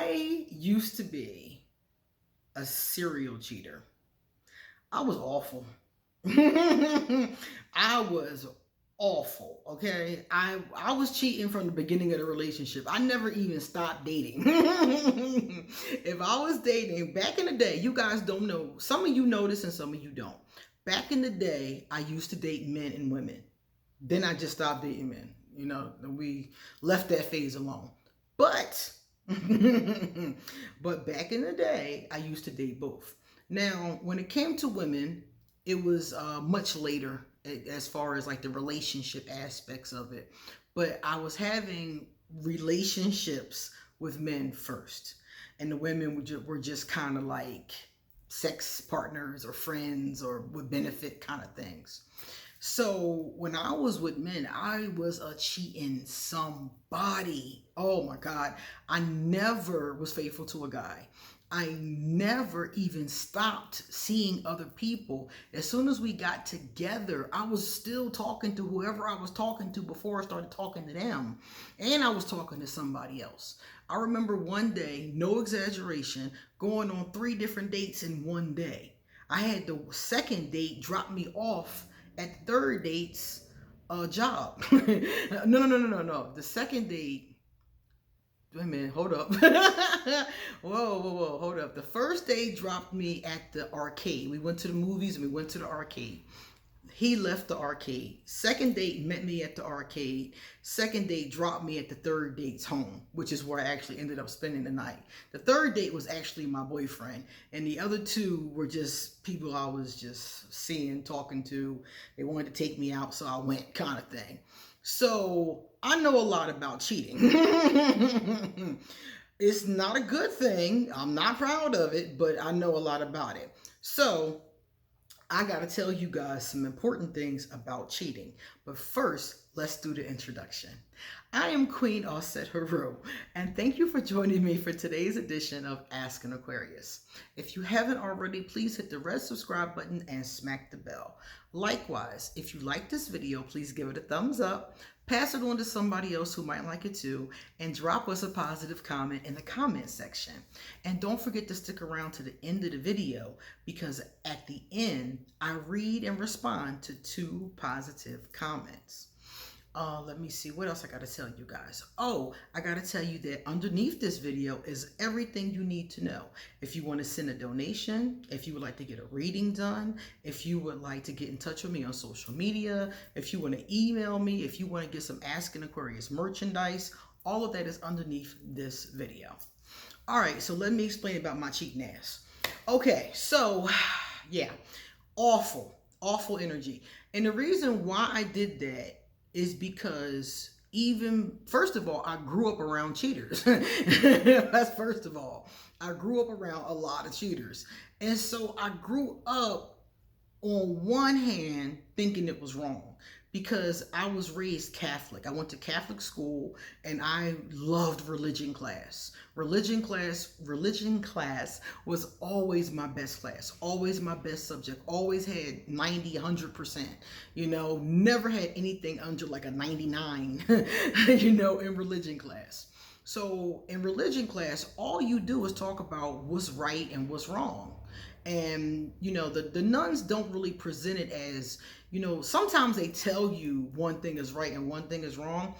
I used to be a serial cheater. I was awful. I was awful. Okay, I was cheating from the beginning of the relationship. I never even stopped dating. If I was dating back in the day, you guys don't know. Some of you know this, and some of you don't. Back in the day, I used to date men and women. Then I just stopped dating men. We left that phase alone. But but back in the day, I used to date both. Now, when it came to women, it was much later as far as like the relationship aspects of it. But I was having relationships with men first, and the women were just kind of like sex partners or friends or with benefit kind of things. So when I was with men, I was a cheating somebody. Oh my God. I never was faithful to a guy. I never even stopped seeing other people. As soon as we got together, I was still talking to whoever I was talking to before I started talking to them. And I was talking to somebody else. I remember one day, no exaggeration, going on 3 different dates in one day. I had the second date drop me off at the third date's job. No. The second date. Wait a minute, hold up. Whoa, hold up. The first date dropped me at the arcade. We went to the movies and we went to the arcade. He left the arcade. Second date met me at the arcade. Second date dropped me at the third date's home, which is where I actually ended up spending the night. The third date was actually my boyfriend, and the other 2 were just people I was just seeing, talking to. They wanted to take me out, so I went, kind of thing. So I know a lot about cheating. It's not a good thing. I'm not proud of it, but I know a lot about it. So I got to tell you guys some important things about cheating. But first, let's do the introduction. I am Queen Osset Hero, and thank you for joining me for today's edition of Ask an Aquarius. If you haven't already, please hit the red subscribe button and smack the bell. Likewise, if you like this video, please give it a thumbs up, pass it on to somebody else who might like it too, and drop us a positive comment in the comment section. And don't forget to stick around to the end of the video, because at the end, I read and respond to 2 positive comments. Let me see what else I got to tell you guys. Oh, I got to tell you that underneath this video is everything you need to know. If you want to send a donation, if you would like to get a reading done, if you would like to get in touch with me on social media, if you want to email me, if you want to get some Ask an Aquarius merchandise, all of that is underneath this video. All right, so let me explain about my cheating ass. Okay, so yeah, awful energy. And the reason why I did that is because first of all, I grew up around cheaters. That's first of all. I grew up around a lot of cheaters. And so I grew up on one hand thinking it was wrong, because I was raised Catholic. I went to Catholic school and I loved religion class. Religion class was always my best class, always my best subject, always had 90, 100%, never had anything under like a 99, in religion class. So in religion class, all you do is talk about what's right and what's wrong. And, the nuns don't really present it as, sometimes they tell you one thing is right and one thing is wrong.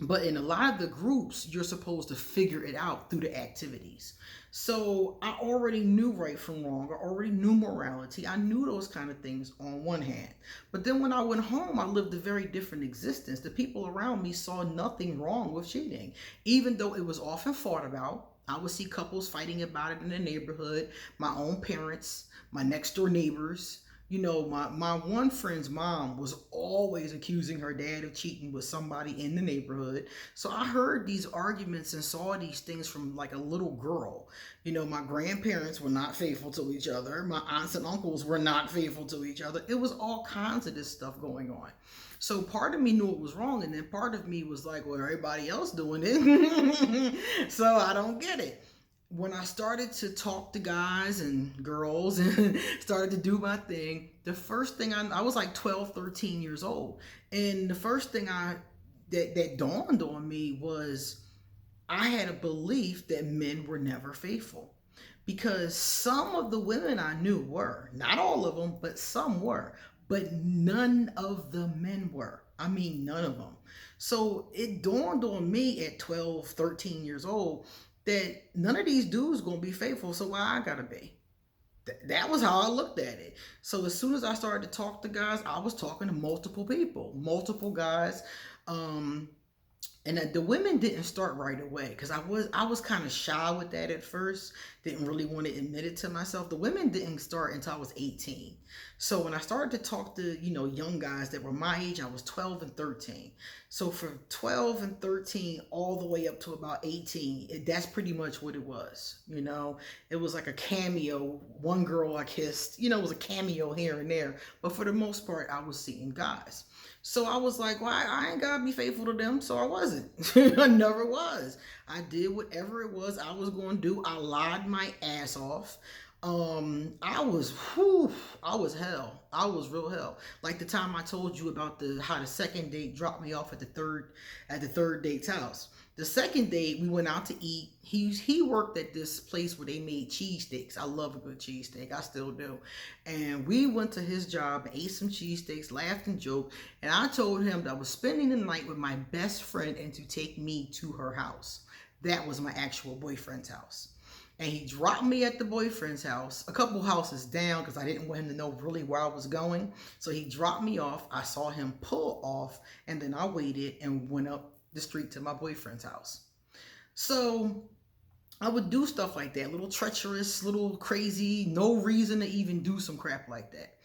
But in a lot of the groups, you're supposed to figure it out through the activities. So I already knew right from wrong. I already knew morality. I knew those kind of things on one hand. But then when I went home, I lived a very different existence. The people around me saw nothing wrong with cheating, even though it was often fought about. I would see couples fighting about it in the neighborhood, my own parents, my next door neighbors. My one friend's mom was always accusing her dad of cheating with somebody in the neighborhood. So I heard these arguments and saw these things from like a little girl. My grandparents were not faithful to each other. My aunts and uncles were not faithful to each other. It was all kinds of this stuff going on. So part of me knew it was wrong, and then part of me was like, well, everybody else doing it, so I don't get it. When I started to talk to guys and girls and started to do my thing, the first thing I was like 12, 13 years old. And the first thing that dawned on me was I had a belief that men were never faithful, because some of the women I knew were, not all of them, but some were, but none of the men were. I mean, none of them. So it dawned on me at 12, 13 years old that none of these dudes gonna be faithful, so why I gotta be? That was how I looked at it. So as soon as I started to talk to guys, I was talking to multiple people, multiple guys. Um, and the women didn't start right away, because I was kind of shy with that at first. Didn't really want to admit it to myself. The women didn't start until I was 18. So when I started to talk to young guys that were my age, I was 12 and 13. So from 12 and 13 all the way up to about 18, that's pretty much what it was. It was like a cameo. One girl I kissed, it was a cameo here and there, but for the most part I was seeing guys. So I was like, well, I ain't gotta be faithful to them. So I wasn't. I never was. I did whatever it was I was going to do. I lied my ass off. I was hell. I was real hell. Like the time I told you about how the second date dropped me off at the third date's house. The second date, we went out to eat. He worked at this place where they made cheesesteaks. I love a good cheesesteak. I still do. And we went to his job, ate some cheesesteaks, laughed and joked. And I told him that I was spending the night with my best friend and to take me to her house. That was my actual boyfriend's house. And he dropped me at the boyfriend's house, a couple houses down, because I didn't want him to know really where I was going. So he dropped me off. I saw him pull off, and then I waited and went up the street to my boyfriend's house. So I would do stuff like that, little treacherous, little crazy, no reason to even do some crap like that.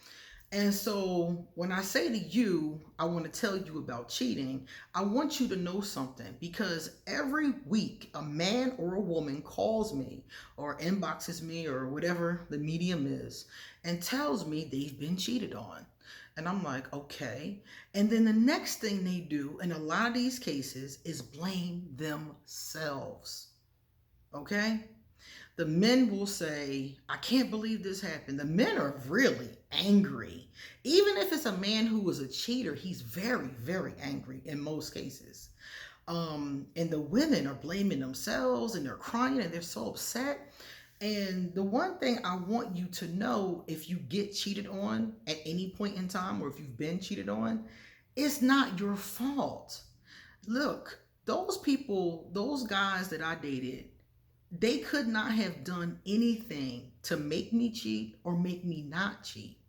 And so when I say to you, I want to tell you about cheating, I want you to know something, because every week a man or a woman calls me or inboxes me or whatever the medium is and tells me they've been cheated on. And I'm like, okay. And then the next thing they do in a lot of these cases is blame themselves. Okay? The men will say, I can't believe this happened. The men are really angry. Even if it's a man who was a cheater, he's very, very angry in most cases. And the women are blaming themselves and they're crying and they're so upset. And the one thing I want you to know, if you get cheated on at any point in time, or if you've been cheated on, it's not your fault. Look, those people, those guys that I dated, they could not have done anything to make me cheat or make me not cheat.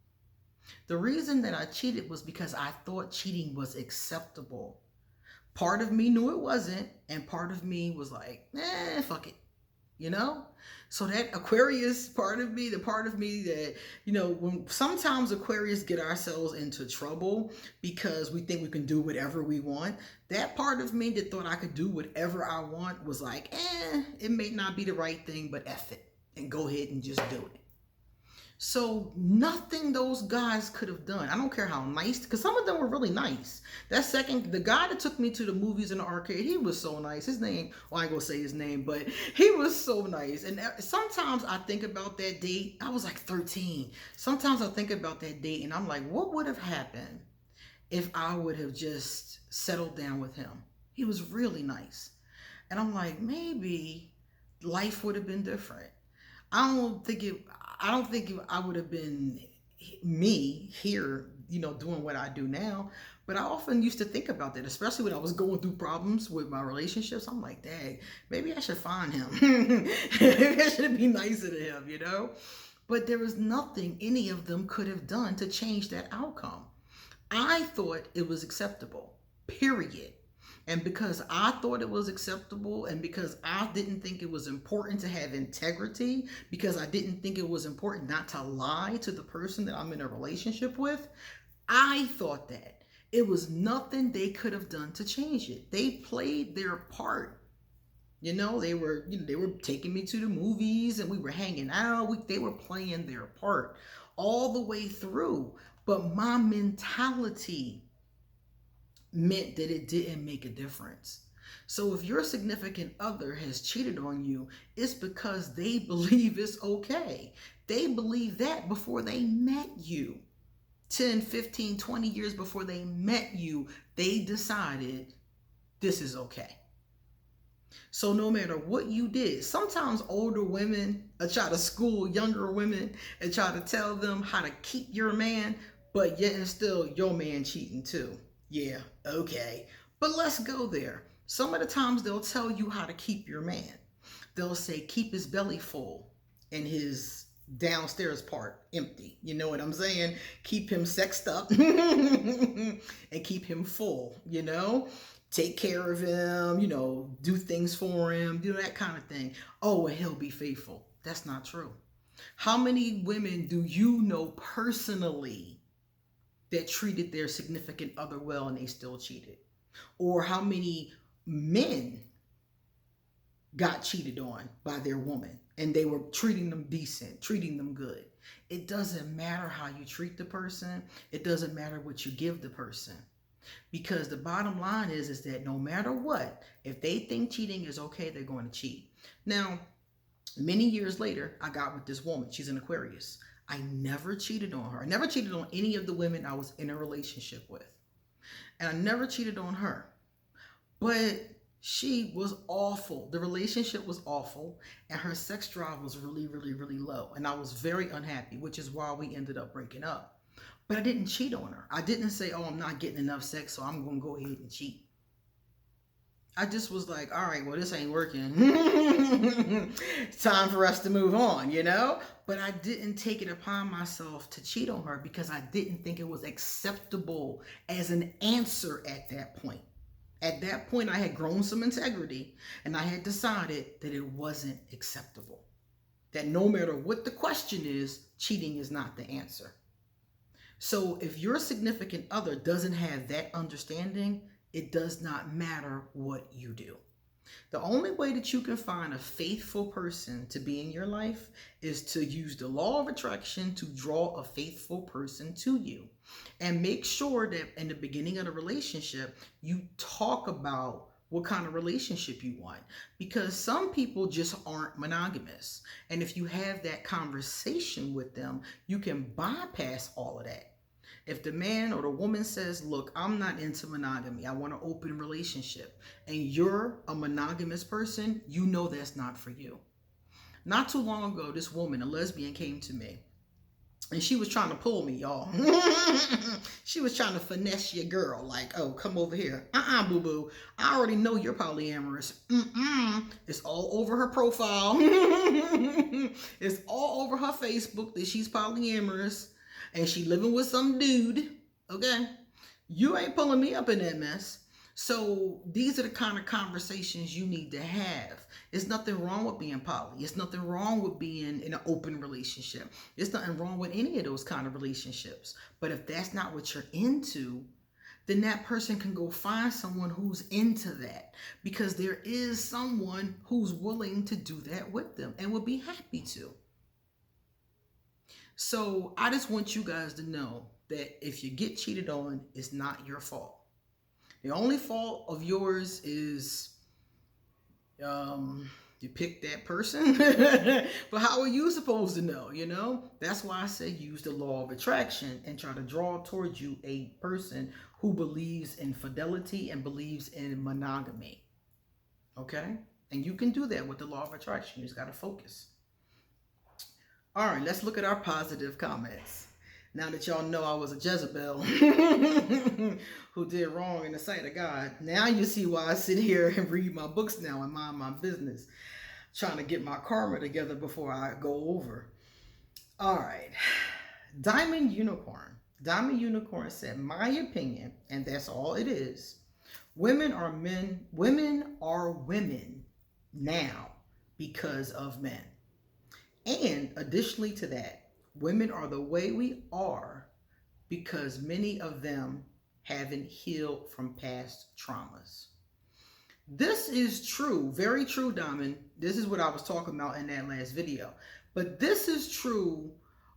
The reason that I cheated was because I thought cheating was acceptable. Part of me knew it wasn't, and part of me was like, fuck it. So that Aquarius part of me, the part of me that, when sometimes Aquarius get ourselves into trouble because we think we can do whatever we want, that part of me that thought I could do whatever I want was like, it may not be the right thing, but F it and go ahead and just do it. So nothing those guys could have done. I don't care how nice, because some of them were really nice. The guy that took me to the movies in the arcade, he was so nice. His name, well, I ain't gonna say his name, but he was so nice. And sometimes I think about that date. I was like 13. Sometimes I think about that date and I'm like, what would have happened if I would have just settled down with him? He was really nice. And I'm like, maybe life would have been different. I don't think I would have been me here, doing what I do now. But I often used to think about that, especially when I was going through problems with my relationships. I'm like, dang, maybe I should find him. Maybe I should be nicer to him, But there was nothing any of them could have done to change that outcome. I thought it was acceptable, period. And because I thought it was acceptable, and because I didn't think it was important to have integrity, because I didn't think it was important not to lie to the person that I'm in a relationship with, I thought that it was nothing they could have done to change it. They played their part. They were taking me to the movies and we were hanging out. They were playing their part all the way through. But my mentality meant that it didn't make a difference. So if your significant other has cheated on you, it's because they believe it's okay. They believe that before they met you. 10, 15, 20 years before they met you, they decided this is okay. So no matter what you did, sometimes older women try to school younger women and try to tell them how to keep your man, but yet and still your man cheating too. Yeah, okay. But let's go there. Some of the times they'll tell you how to keep your man. They'll say keep his belly full and his downstairs part empty. You know what I'm saying? Keep him sexed up and keep him full, you know? Take care of him, you know, do things for him, do that kind of thing. Oh, and he'll be faithful. That's not true. How many women do you know personally that treated their significant other well and they still cheated? Or how many men got cheated on by their woman and they were treating them decent, treating them good? It doesn't matter how you treat the person. It doesn't matter what you give the person. Because the bottom line is that no matter what, if they think cheating is okay, they're going to cheat. Now, many years later, I got with this woman. She's an Aquarius. I never cheated on her. I never cheated on any of the women I was in a relationship with. And I never cheated on her. But she was awful. The relationship was awful. And her sex drive was really, really, really low. And I was very unhappy, which is why we ended up breaking up. But I didn't cheat on her. I didn't say, oh, I'm not getting enough sex, so I'm going to go ahead and cheat. I just was like, all right, well, this ain't working. It's time for us to move on, you know? But I didn't take it upon myself to cheat on her because I didn't think it was acceptable as an answer at that point. At that point, I had grown some integrity and I had decided that it wasn't acceptable. That no matter what the question is, cheating is not the answer. So if your significant other doesn't have that understanding, it does not matter what you do. The only way that you can find a faithful person to be in your life is to use the law of attraction to draw a faithful person to you. And make sure that in the beginning of the relationship, you talk about what kind of relationship you want, because some people just aren't monogamous. And if you have that conversation with them, you can bypass all of that. If the man or the woman says, look, I'm not into monogamy, I want an open relationship, and you're a monogamous person, you know that's not for you. Not too long ago, this woman, a lesbian, came to me. And she was trying to pull me, y'all. She was trying to finesse your girl. Like, oh, come over here. Boo-boo. I already know you're polyamorous. It's all over her profile. It's all over her Facebook that she's polyamorous. And she living with some dude. Okay? You ain't pulling me up in that mess. So these are the kind of conversations you need to have. There's nothing wrong with being poly. There's nothing wrong with being in an open relationship. There's nothing wrong with any of those kind of relationships. But if that's not what you're into, then that person can go find someone who's into that. Because there is someone who's willing to do that with them and will be happy to. So I just want you guys to know that if you get cheated on, it's not your fault. The only fault of yours is you picked that person. But how are you supposed to know, you know? That's why I say use the law of attraction and try to draw towards you a person who believes in fidelity and believes in monogamy. Okay? And you can do that with the law of attraction. You just got to focus. All right, let's look at our positive comments. Now that y'all know I was a Jezebel who did wrong in the sight of God, now you see why I sit here and read my books now and mind my business, trying to get my karma together before I go over. All right, Diamond Unicorn. Diamond Unicorn said, my opinion, and that's all it is, women are women now because of men. And additionally to that, women are the way we are because many of them haven't healed from past traumas. This is true, very true, Diamond. This is what I was talking about in that last video. But this is true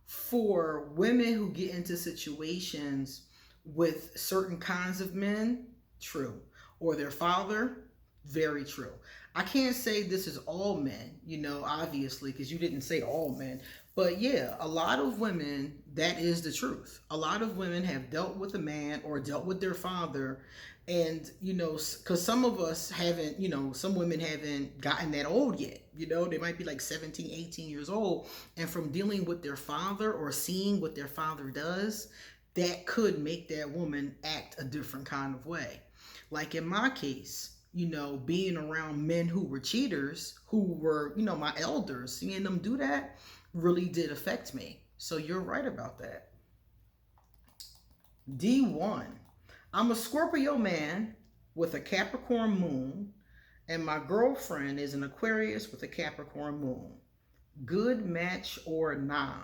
for women who get into situations with certain kinds of men, true. Or their father, very true. I can't say this is all men, you know, obviously, because you didn't say all men. But yeah, a lot of women, that is the truth. A lot of women have dealt with a man or dealt with their father And, because some of us haven't, some women haven't gotten that old yet. They might be like 17, 18 years old. And from dealing with their father or seeing what their father does, that could make that woman act a different kind of way. Like in my case, being around men who were cheaters, who were, my elders, seeing them do that really did affect me. So you're right about that. D1. I'm a Scorpio man with a Capricorn moon, and my girlfriend is an Aquarius with a Capricorn moon. Good match or nah?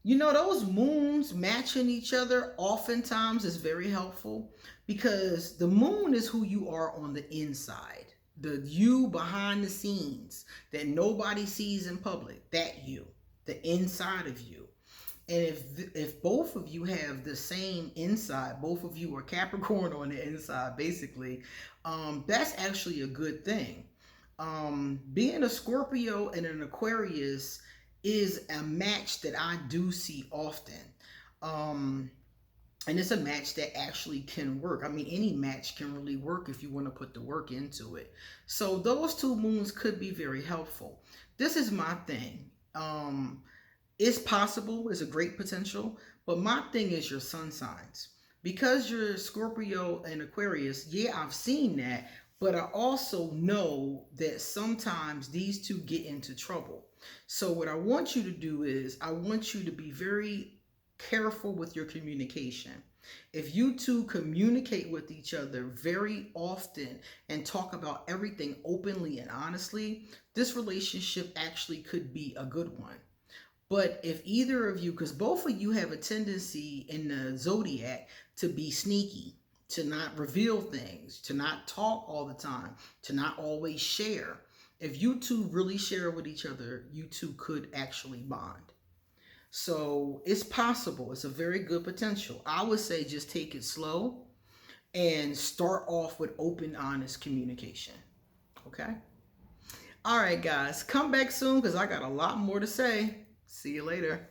Those moons matching each other oftentimes is very helpful because the moon is who you are on the inside. The you behind the scenes that nobody sees in public, that you, the inside of you. And if both of you have the same inside, both of you are Capricorn on the inside, basically, that's actually a good thing. Being a Scorpio and an Aquarius is a match that I do see often. And it's a match that actually can work. I mean, any match can really work if you want to put the work into it. So those two moons could be very helpful. This is my thing. It's possible, it's a great potential, but my thing is your sun signs. Because you're Scorpio and Aquarius, yeah, I've seen that, but I also know that sometimes these two get into trouble. So what I want you to do is I want you to be very careful with your communication. If you two communicate with each other very often and talk about everything openly and honestly, this relationship actually could be a good one. But if either of you, because both of you have a tendency in the zodiac to be sneaky, to not reveal things, to not talk all the time, to not always share. If you two really share with each other, you two could actually bond. So it's possible. It's a very good potential. I would say just take it slow and start off with open, honest communication. Okay? All right, guys. Come back soon because I got a lot more to say. See you later.